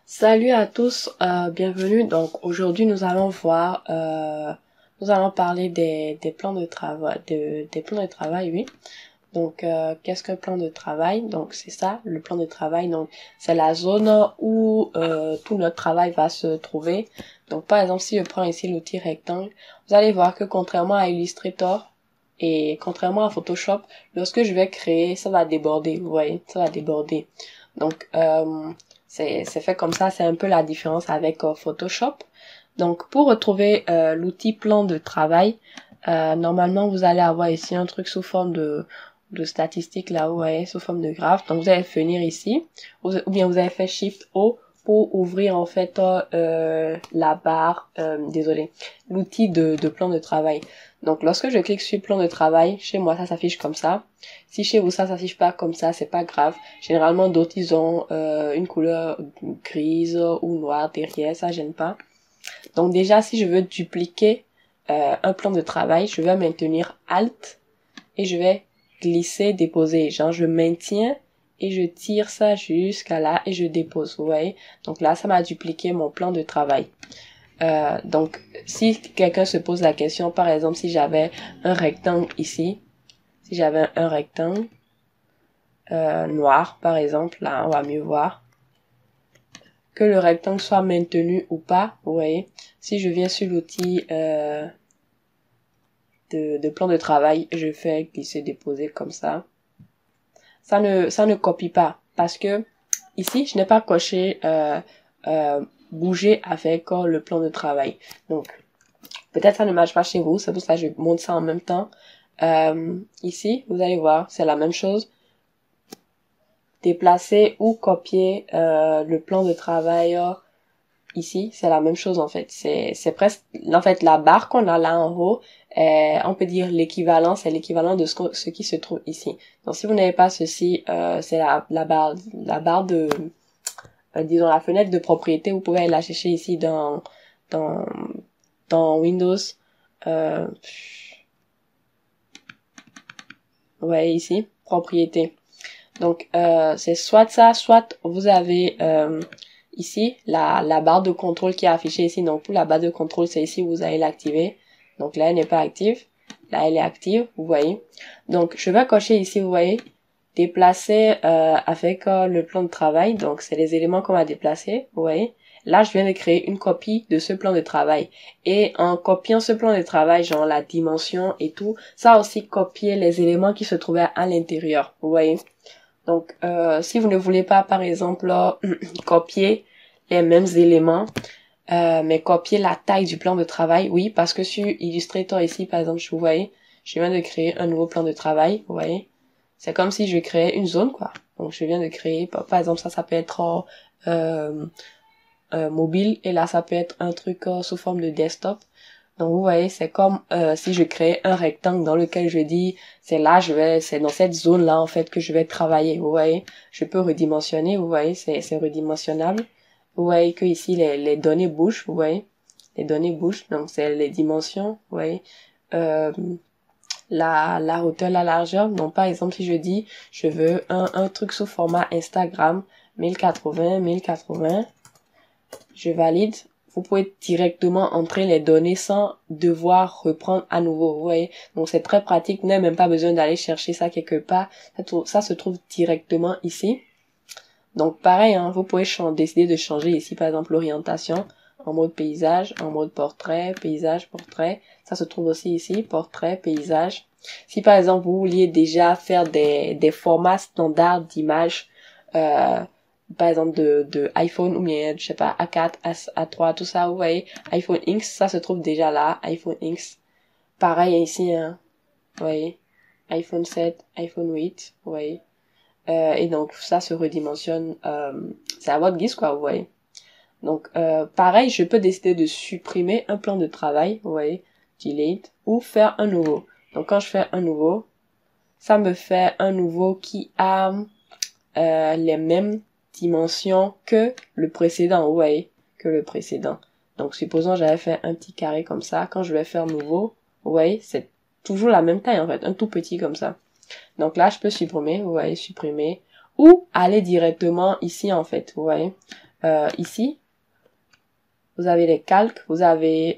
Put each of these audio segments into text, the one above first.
Salut à tous, bienvenue. Donc aujourd'hui nous allons parler des plans de travail, des plans de travail, oui. Donc qu'est-ce qu'un plan de travail? Donc c'est ça, le plan de travail. Donc c'est la zone où tout notre travail va se trouver. Donc par exemple, si je prends ici l'outil rectangle, vous allez voir que contrairement à Illustrator et contrairement à Photoshop, lorsque je vais créer, ça va déborder. Vous voyez, ça va déborder. Donc c'est fait comme ça, c'est un peu la différence avec Photoshop. Donc pour retrouver l'outil plan de travail, normalement vous allez avoir ici un truc sous forme de statistiques là, vous voyez, sous forme de graphe. Donc vous allez venir ici, ou bien vous allez faire Shift O pour ouvrir en fait la barre, désolé, l'outil de plan de travail. Donc lorsque je clique sur plan de travail, chez moi ça s'affiche comme ça. Si chez vous ça s'affiche pas comme ça, c'est pas grave. Généralement d'autres ils ont une couleur grise ou noire derrière, ça gêne pas. Donc déjà si je veux dupliquer un plan de travail, je vais maintenir Alt et je vais glisser, déposer. Genre je maintiens et je tire ça jusqu'à là et je dépose, vous voyez. Donc là ça m'a dupliqué mon plan de travail. Donc si quelqu'un se pose la question, par exemple si j'avais un rectangle ici, si j'avais un rectangle noir par exemple, là on va mieux voir, que le rectangle soit maintenu ou pas, vous voyez. Si je viens sur l'outil de plan de travail, je fais glisser déposer comme ça. Ça ne copie pas parce que ici je n'ai pas coché bouger avec le plan de travail. Donc peut-être ça ne marche pas chez vous, c'est pour ça que je montre ça en même temps. Ici vous allez voir, c'est la même chose. Déplacer ou copier le plan de travail ici, c'est la même chose en fait. C'est presque en fait la barre qu'on a là en haut, on peut dire l'équivalent, c'est l'équivalent de ce qui se trouve ici. Donc si vous n'avez pas ceci, c'est la barre de disons la fenêtre de propriété, vous pouvez aller la chercher ici dans dans Windows. Vous voyez ici, propriété. Donc c'est soit ça, soit vous avez ici la barre de contrôle qui est affichée ici. Donc pour la barre de contrôle, c'est ici, vous allez l'activer. Donc là elle n'est pas active, là elle est active, vous voyez. Donc je vais cocher ici, vous voyez, déplacer avec le plan de travail. Donc c'est les éléments qu'on va déplacer, vous voyez. Là je viens de créer une copie de ce plan de travail, et en copiant ce plan de travail, genre la dimension et tout, ça a aussi copié les éléments qui se trouvaient à l'intérieur, vous voyez. Donc, si vous ne voulez pas, par exemple, copier les mêmes éléments, mais copier la taille du plan de travail, oui, parce que sur Illustrator ici, par exemple, vous voyez, je viens de créer un nouveau plan de travail, vous voyez. C'est comme si je créais une zone, quoi. Donc, je viens de créer, par exemple, ça peut être mobile, et là, ça peut être un truc sous forme de desktop. Donc vous voyez, c'est comme si je crée un rectangle dans lequel je dis c'est dans cette zone là en fait que je vais travailler. Vous voyez, je peux redimensionner, vous voyez, c'est redimensionnable. Vous voyez que ici les données bougent, vous voyez, les données bougent, donc c'est les dimensions, vous voyez. La hauteur, la largeur. Donc par exemple si je dis je veux un truc sous format Instagram 1080, je valide. Vous pouvez directement entrer les données sans devoir reprendre à nouveau, vous voyez. Donc c'est très pratique, vous n'avez même pas besoin d'aller chercher ça quelque part. Ça se trouve directement ici. Donc pareil, hein, vous pouvez décider de changer ici par exemple l'orientation en mode paysage, en mode portrait, paysage, portrait. Ça se trouve aussi ici, portrait, paysage. Si par exemple vous vouliez déjà faire des formats standards d'images, par exemple de iPhone ou bien je sais pas A4, A3, tout ça, vous voyez, iPhone X, ça se trouve déjà là, iPhone X. Pareil ici, hein, vous voyez, iPhone 7, iPhone 8, vous voyez. Et donc ça se redimensionne, c'est à votre guise quoi, vous voyez. Donc pareil, je peux décider de supprimer un plan de travail, vous voyez, delete, ou faire un nouveau. Donc quand je fais un nouveau, ça me fait un nouveau qui a les mêmes dimension que le précédent, vous voyez, que le précédent. Donc, supposons j'avais fait un petit carré comme ça. Quand je vais faire nouveau, vous voyez, c'est toujours la même taille, en fait, un tout petit comme ça. Donc là, je peux supprimer, vous voyez, supprimer, ou aller directement ici, en fait, vous voyez. ici, vous avez les calques, vous avez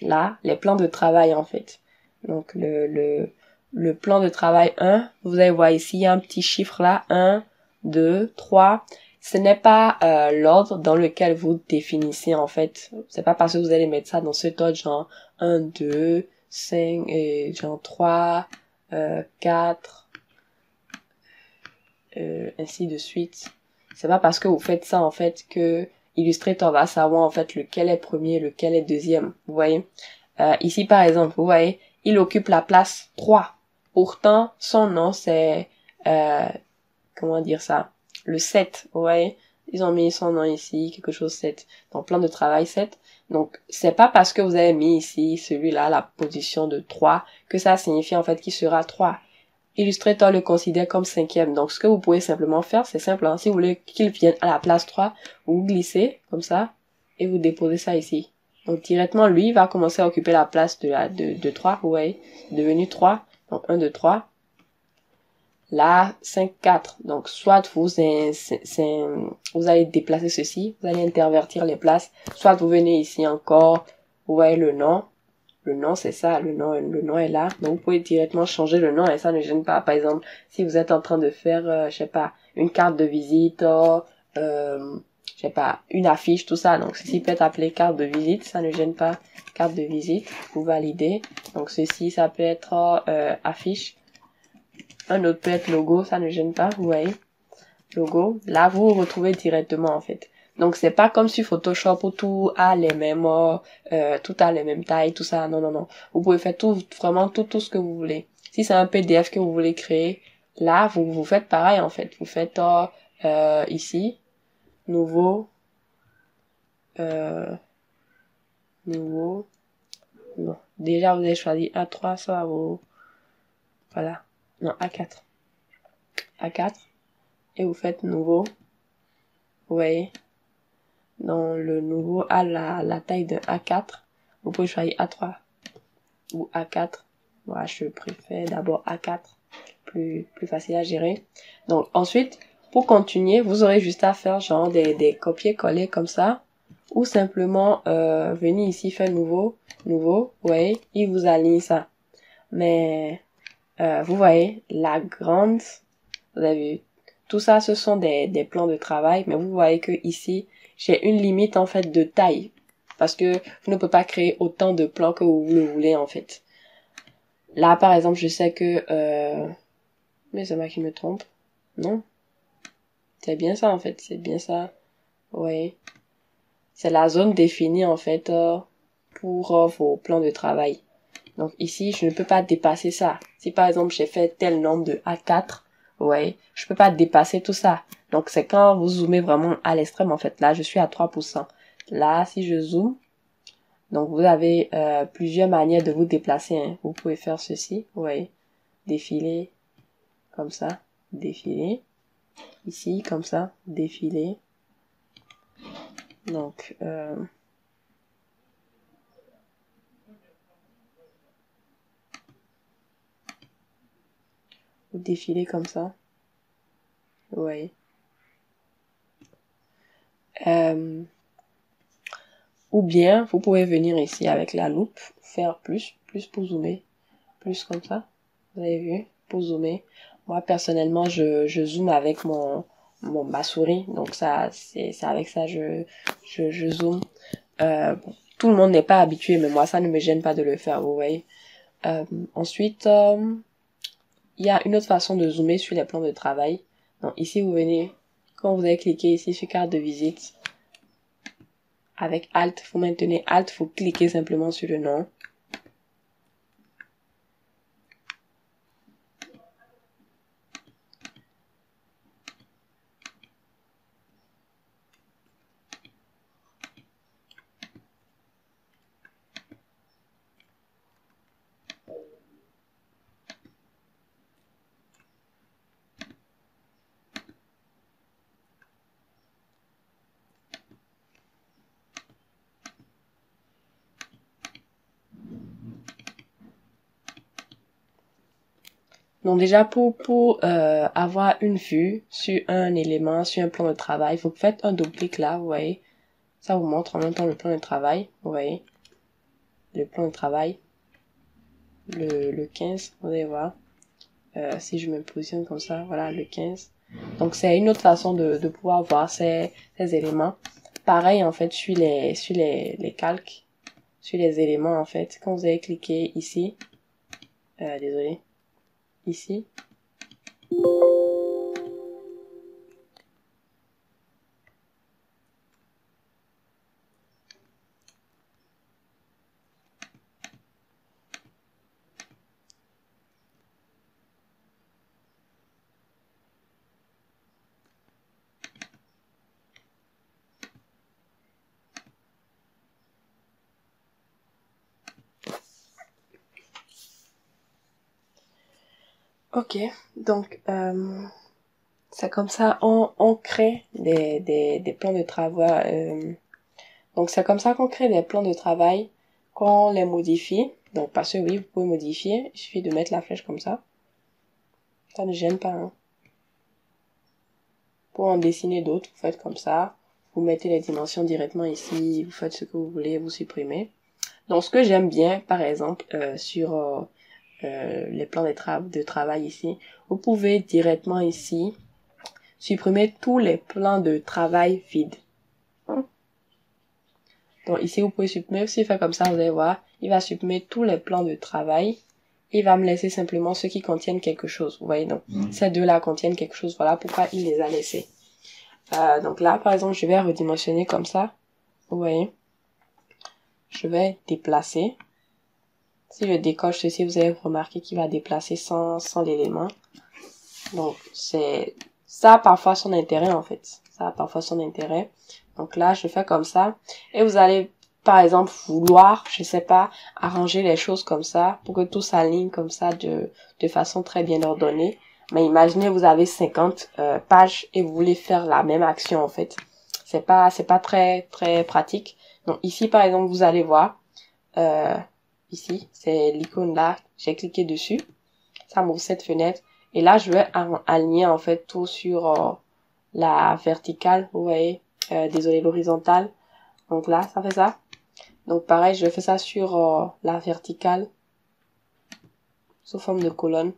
là, les plans de travail en fait. Donc le plan de travail 1, vous allez voir ici, il y a un petit chiffre là, 1, 2, 3. Ce n'est pas l'ordre dans lequel vous définissez en fait. C'est pas parce que vous allez mettre ça dans cet ordre, genre 1, 2, 5, et genre 3, 4, ainsi de suite. C'est pas parce que vous faites ça en fait que Illustrator va savoir en fait lequel est premier, lequel est deuxième. Vous voyez? Ici par exemple, vous voyez, il occupe la place 3. Pourtant, son nom c'est comment dire ça? Le 7, vous voyez? Ils ont mis son nom ici, quelque chose 7. Donc plan de travail 7. Donc c'est pas parce que vous avez mis ici celui-là la position de 3 que ça signifie en fait qu'il sera 3. Illustrator le considère comme cinquième. Donc, ce que vous pouvez simplement faire, c'est simple. Hein. Si vous voulez qu'il vienne à la place 3, vous glissez comme ça et vous déposez ça ici. Donc, directement, lui, il va commencer à occuper la place de 3. Vous voyez, devenu 3. Donc, 1, 2, 3. Là, 5, 4. Donc, soit vous allez déplacer ceci, vous allez intervertir les places. Soit vous venez ici encore, vous voyez le nom. Le nom, c'est ça, le nom est là. Donc, vous pouvez directement changer le nom et ça ne gêne pas. Par exemple, si vous êtes en train de faire, je sais pas, une carte de visite, je sais pas, une affiche, tout ça. Donc, ceci peut être appelé carte de visite, ça ne gêne pas. Carte de visite, vous validez. Donc, ceci, ça peut être affiche. Un autre peut être logo, ça ne gêne pas, vous voyez. Logo. Là, vous vous retrouvez directement, en fait. Donc, c'est pas comme sur Photoshop où tout a les mêmes, tout a les mêmes tailles, tout ça. Non, non, non. Vous pouvez faire tout, vraiment tout ce que vous voulez. Si c'est un PDF que vous voulez créer, là, vous faites pareil, en fait. Vous faites, ici, nouveau, nouveau, non. Déjà, vous avez choisi A3, ça vaut, voilà. Non, A4. A4. Et vous faites nouveau. Vous voyez. Dans le nouveau à la taille de A4, vous pouvez choisir A3 ou A4. Moi, je préfère d'abord A4, plus facile à gérer. Donc ensuite, pour continuer, vous aurez juste à faire genre des copier-coller comme ça, ou simplement venir ici faire nouveau, ouais, il vous aligne ça. Mais vous voyez, la grande, vous avez vu, tout ça, ce sont des plans de travail, mais vous voyez que ici, j'ai une limite en fait de taille, parce que vous ne pouvez pas créer autant de plans que vous le voulez en fait. Là, par exemple, je sais que mais c'est moi qui me trompe, non? C'est bien ça en fait, c'est bien ça. Ouais, c'est la zone définie en fait pour vos plans de travail. Donc ici, je ne peux pas dépasser ça. Si par exemple, j'ai fait tel nombre de A4, ouais, je peux pas dépasser tout ça. Donc c'est quand vous zoomez vraiment à l'extrême en fait. Là, je suis à 3%. Là, si je zoome, donc vous avez plusieurs manières de vous déplacer. Hein. Vous pouvez faire ceci, ouais, défiler, comme ça, défiler. Ici, comme ça, défiler. Donc, vous défilez comme ça. Ouais. Ou bien, vous pouvez venir ici avec la loupe, faire plus pour zoomer, plus comme ça. Vous avez vu, pour zoomer. Moi, personnellement, je zoome avec ma souris. Donc ça, c'est avec ça, je zoome. Bon, tout le monde n'est pas habitué, mais moi, ça ne me gêne pas de le faire, vous voyez. Ensuite, il y a une autre façon de zoomer sur les plans de travail. Donc ici, vous venez, quand vous avez cliqué ici sur carte de visite, avec Alt, vous maintenez Alt, vous cliquez simplement sur le nom. Donc déjà pour avoir une vue sur un élément, sur un plan de travail, vous faites un double-clic là, vous voyez. Ça vous montre en même temps le plan de travail, vous voyez. Le plan de travail. Le 15, vous allez voir. Si je me positionne comme ça, voilà, le 15. Donc c'est une autre façon de pouvoir voir ces éléments. Pareil en fait sur les calques, sur les éléments en fait. Quand vous avez cliqué ici, désolé, ici. Ok, donc c'est comme ça on crée des plans de travail. Donc c'est comme ça qu'on crée des plans de travail, qu'on les modifie. Donc parce que oui, vous pouvez modifier, il suffit de mettre la flèche comme ça. Ça ne gêne pas. Hein. Pour en dessiner d'autres, vous faites comme ça. Vous mettez les dimensions directement ici, vous faites ce que vous voulez, vous supprimez. Donc ce que j'aime bien, par exemple, sur les plans de travail ici, vous pouvez directement ici supprimer tous les plans de travail vides. Donc ici, vous pouvez supprimer, si je fais comme ça, vous allez voir, il va supprimer tous les plans de travail. Il va me laisser simplement ceux qui contiennent quelque chose. Vous voyez, donc ces deux-là contiennent quelque chose. Voilà pourquoi il les a laissés. Donc là, par exemple, je vais redimensionner comme ça. Vous voyez, je vais déplacer. Si je décoche ceci, vous allez remarquer qu'il va déplacer sans l'élément. Donc, ça a parfois son intérêt, en fait. Ça a parfois son intérêt. Donc là, je fais comme ça. Et vous allez, par exemple, vouloir, je sais pas, arranger les choses comme ça, pour que tout s'aligne comme ça de façon très bien ordonnée. Mais imaginez, vous avez 50 pages et vous voulez faire la même action, en fait. C'est pas très, très pratique. Donc ici, par exemple, vous allez voir, ici, c'est l'icône là, j'ai cliqué dessus. Ça m'ouvre cette fenêtre. Et là, je vais aligner en fait tout sur la verticale, vous voyez, désolé, l'horizontale. Donc là, ça fait ça. Donc pareil, je fais ça sur la verticale, sous forme de colonne.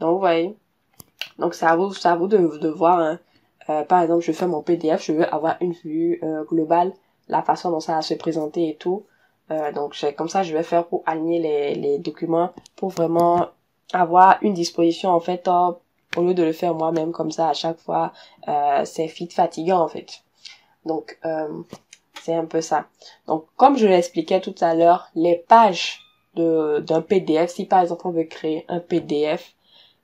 Donc vous voyez. Donc c'est à vous de voir. Hein. Par exemple, je fais mon PDF, je veux avoir une vue globale, la façon dont ça va se présenter et tout. Donc comme ça, je vais faire pour aligner les documents, pour vraiment avoir une disposition en fait au lieu de le faire moi-même comme ça à chaque fois, c'est fatigant en fait. Donc c'est un peu ça. Donc comme je l'expliquais tout à l'heure, les pages d'un PDF, si par exemple on veut créer un PDF,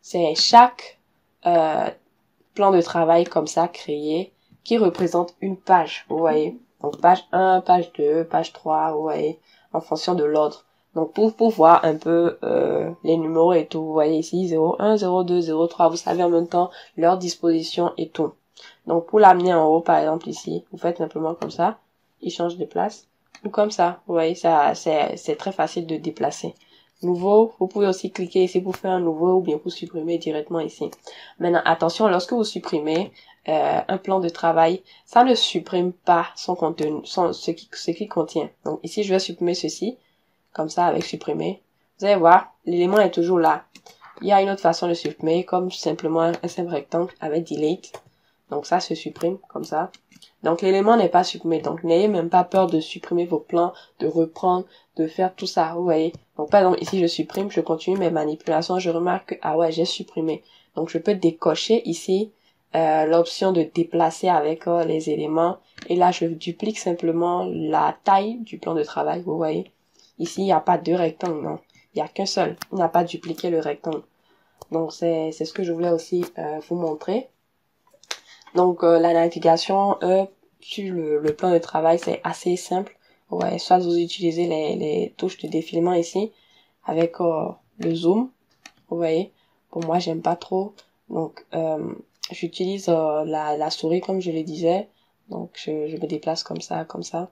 c'est chaque plan de travail comme ça créé qui représente une page, vous voyez. Donc page 1, page 2, page 3, vous voyez, en fonction de l'ordre. Donc pour voir un peu les numéros et tout, vous voyez ici 01, 02, 03, vous savez en même temps leur disposition et tout. Donc pour l'amener en haut par exemple ici, vous faites simplement comme ça, il change de place, ou comme ça, vous voyez, ça c'est très facile de déplacer. Nouveau, vous pouvez aussi cliquer ici pour faire un nouveau ou bien pour supprimer directement ici. Maintenant, attention, lorsque vous supprimez un plan de travail, ça ne supprime pas son contenu, ce qui contient. Donc ici, je vais supprimer ceci, comme ça, avec supprimer. Vous allez voir, l'élément est toujours là. Il y a une autre façon de supprimer, comme simplement un simple rectangle avec delete. Donc ça se supprime, comme ça. Donc l'élément n'est pas supprimé. Donc n'ayez même pas peur de supprimer vos plans, de reprendre, de faire tout ça, vous voyez. Donc par exemple ici je supprime, je continue mes manipulations, je remarque que ah ouais j'ai supprimé. Donc je peux décocher ici l'option de déplacer avec les éléments. Et là je duplique simplement la taille du plan de travail, vous voyez. Ici il n'y a pas deux rectangles, non. Il n'y a qu'un seul. Il n'a pas dupliqué le rectangle. Donc c'est ce que je voulais aussi vous montrer. Donc la navigation sur le plan de travail, c'est assez simple. Ouais, soit vous utilisez les touches de défilement ici avec le zoom. Vous voyez, pour moi j'aime pas trop. Donc j'utilise la souris comme je le disais. Donc je me déplace comme ça, comme ça.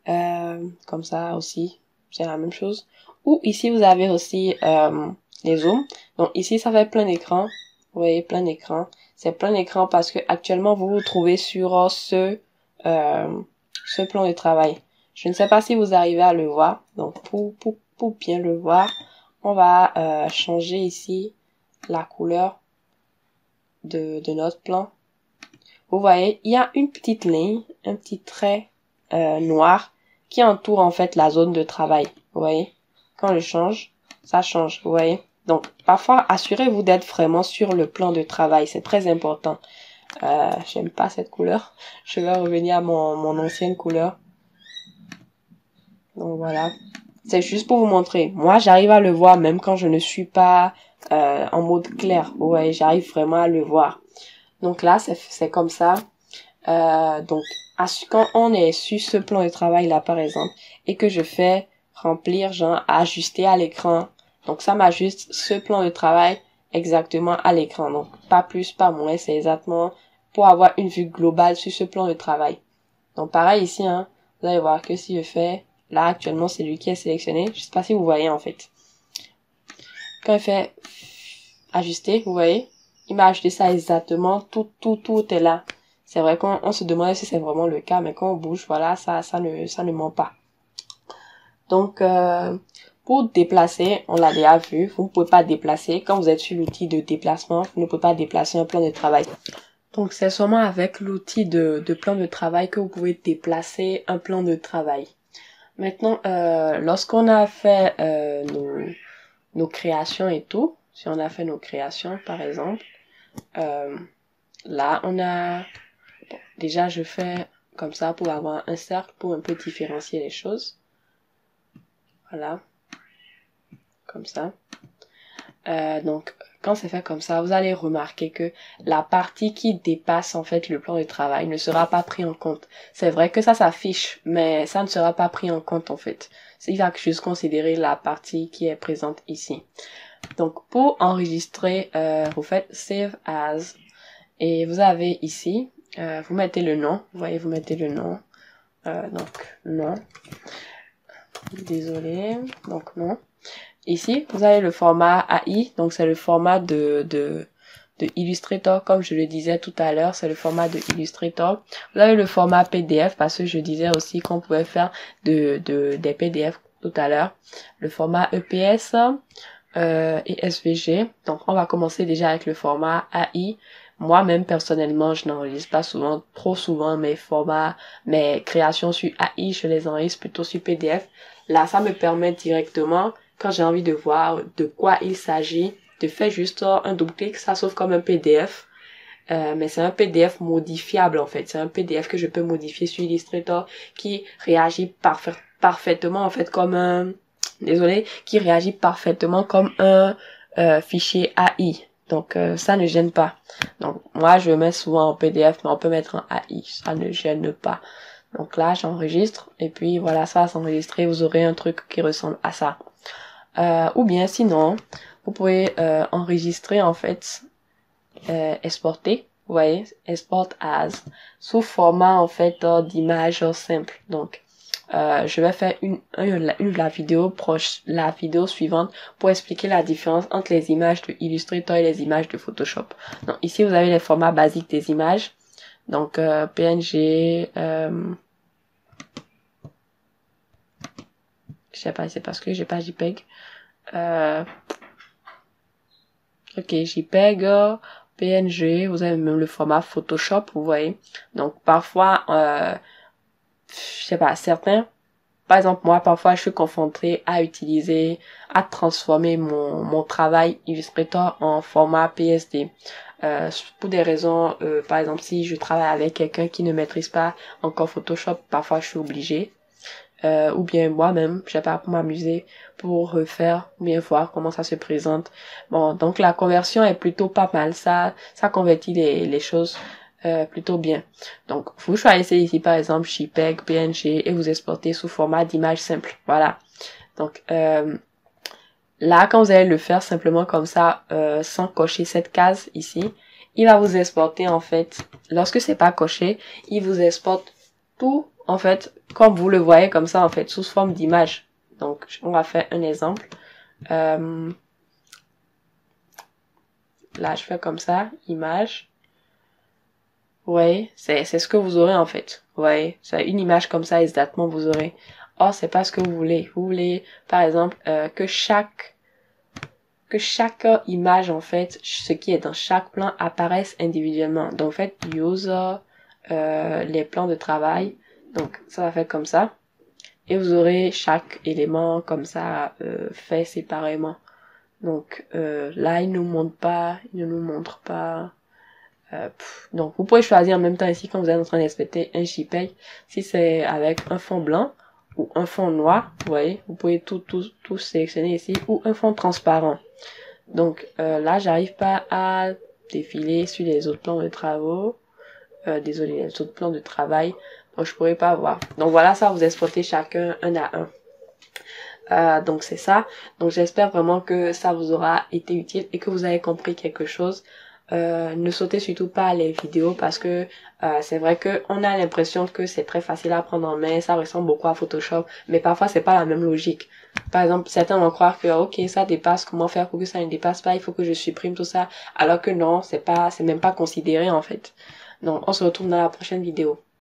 Comme ça aussi, c'est la même chose. Ou ici vous avez aussi les zooms. Donc ici, ça fait plein écran. Vous voyez, plein écran. C'est plein écran parce que actuellement vous vous trouvez sur ce plan de travail. Je ne sais pas si vous arrivez à le voir. Donc pour bien le voir, on va changer ici la couleur de notre plan. Vous voyez, il y a une petite ligne, un petit trait noir qui entoure en fait la zone de travail. Vous voyez, quand je change, ça change. Vous voyez. Donc, parfois, assurez-vous d'être vraiment sur le plan de travail. C'est très important. J'aime pas cette couleur. Je vais revenir à mon ancienne couleur. Donc, voilà. C'est juste pour vous montrer. Moi, j'arrive à le voir même quand je ne suis pas en mode clair. Vous voyez, j'arrive vraiment à le voir. Donc là, c'est comme ça. Donc, quand on est sur ce plan de travail là, par exemple, et que je fais remplir, genre, ajuster à l'écran. Donc, ça m'ajuste ce plan de travail exactement à l'écran. Donc, pas plus, pas moins. C'est exactement pour avoir une vue globale sur ce plan de travail. Donc, pareil ici, hein. Vous allez voir que si je fais, là, actuellement, c'est lui qui est sélectionné. Je sais pas si vous voyez, en fait. Quand il fait ajuster, vous voyez, il m'a ajouté ça exactement. Tout est là. C'est vrai qu'on se demande si c'est vraiment le cas, mais quand on bouge, voilà, ça ne ment pas. Donc, pour déplacer, on l'a déjà vu, vous ne pouvez pas déplacer. Quand vous êtes sur l'outil de déplacement, vous ne pouvez pas déplacer un plan de travail. Donc, c'est seulement avec l'outil de plan de travail que vous pouvez déplacer un plan de travail. Maintenant, lorsqu'on a fait nos créations et tout, si on a fait nos créations, par exemple, là, on a... Bon, déjà, je fais comme ça pour avoir un cercle, pour un peu différencier les choses. Voilà. Comme ça. Donc, quand c'est fait comme ça, vous allez remarquer que la partie qui dépasse en fait le plan de travail ne sera pas pris en compte. C'est vrai que ça s'affiche, mais ça ne sera pas pris en compte en fait. Il va juste considérer la partie qui est présente ici. Donc, pour enregistrer, vous faites Save As. Et vous avez ici, vous mettez le nom. Vous voyez, vous mettez le nom. Donc, non. Désolé. Donc, non. Ici, vous avez le format AI, donc c'est le format de Illustrator, comme je le disais tout à l'heure, c'est le format de Illustrator. Vous avez le format PDF, parce que je disais aussi qu'on pouvait faire des PDF tout à l'heure. Le format EPS et SVG. Donc, on va commencer déjà avec le format AI. Moi-même, personnellement, je n'enregistre pas souvent, trop souvent mes créations sur AI, je les enregistre plutôt sur PDF. Là, ça me permet directement, quand j'ai envie de voir de quoi il s'agit, de faire juste un double-clic, ça s'ouvre comme un PDF. Mais c'est un PDF modifiable, en fait. C'est un PDF que je peux modifier sur Illustrator qui réagit parfaitement, en fait, comme un... Désolé, qui réagit parfaitement comme un fichier AI. Donc, ça ne gêne pas. Donc, moi, je mets souvent en PDF, mais on peut mettre en AI. Ça ne gêne pas. Donc là, j'enregistre. Et puis, voilà, ça va s'enregistrer. Vous aurez un truc qui ressemble à ça. Ou bien, sinon, vous pouvez enregistrer, en fait, exporter. Vous voyez, export as. Sous format, en fait, d'image simple. Donc, je vais faire la vidéo suivante pour expliquer la différence entre les images de Illustrator et les images de Photoshop. Donc ici vous avez les formats basiques des images. Donc PNG, je sais pas, c'est parce que j'ai pas JPEG. Ok, JPEG, PNG, vous avez même le format Photoshop, vous voyez. Donc parfois, je sais pas, certains, par exemple moi parfois je suis confrontée à transformer mon travail Illustrator en format PSD. Pour des raisons, par exemple si je travaille avec quelqu'un qui ne maîtrise pas encore Photoshop, parfois je suis obligée. Ou bien moi-même, je sais pas, pour m'amuser, pour refaire, bien voir comment ça se présente. Bon, donc la conversion est plutôt pas mal, ça convertit les choses plutôt bien. Donc, vous choisissez ici par exemple JPEG, PNG et vous exportez sous format d'image simple. Voilà. Donc, là, quand vous allez le faire simplement comme ça, sans cocher cette case ici, il va vous exporter en fait, lorsque c'est pas coché, il vous exporte tout en fait, comme vous le voyez comme ça en fait, sous forme d'image. Donc, on va faire un exemple. là je fais comme ça, image. Ouais, c'est ce que vous aurez en fait. Ouais, c'est une image comme ça exactement vous aurez. Or, c'est pas ce que vous voulez. Vous voulez, par exemple, que chaque image, en fait, ce qui est dans chaque plan apparaisse individuellement. Donc, en fait, user, les plans de travail. Donc, ça va faire comme ça. Et vous aurez chaque élément comme ça, fait séparément. Donc, là, il ne nous montre pas. Donc, vous pouvez choisir en même temps ici quand vous êtes en train d'inspecter un JPEG, si c'est avec un fond blanc ou un fond noir, vous voyez, vous pouvez tout sélectionner ici, ou un fond transparent. Donc là, j'arrive pas à défiler sur les autres plans de travaux, désolé, les autres plans de travail, donc je pourrais pas voir. Donc voilà, ça vous exportez chacun un à un. Donc c'est ça. Donc j'espère vraiment que ça vous aura été utile et que vous avez compris quelque chose. Ne sautez surtout pas les vidéos parce que c'est vrai que on a l'impression que c'est très facile à prendre en main, ça ressemble beaucoup à Photoshop, mais parfois c'est pas la même logique. Par exemple, certains vont croire que ok, ça dépasse, comment faire pour que ça ne dépasse pas, il faut que je supprime tout ça, alors que non, c'est même pas considéré en fait. Donc on se retrouve dans la prochaine vidéo.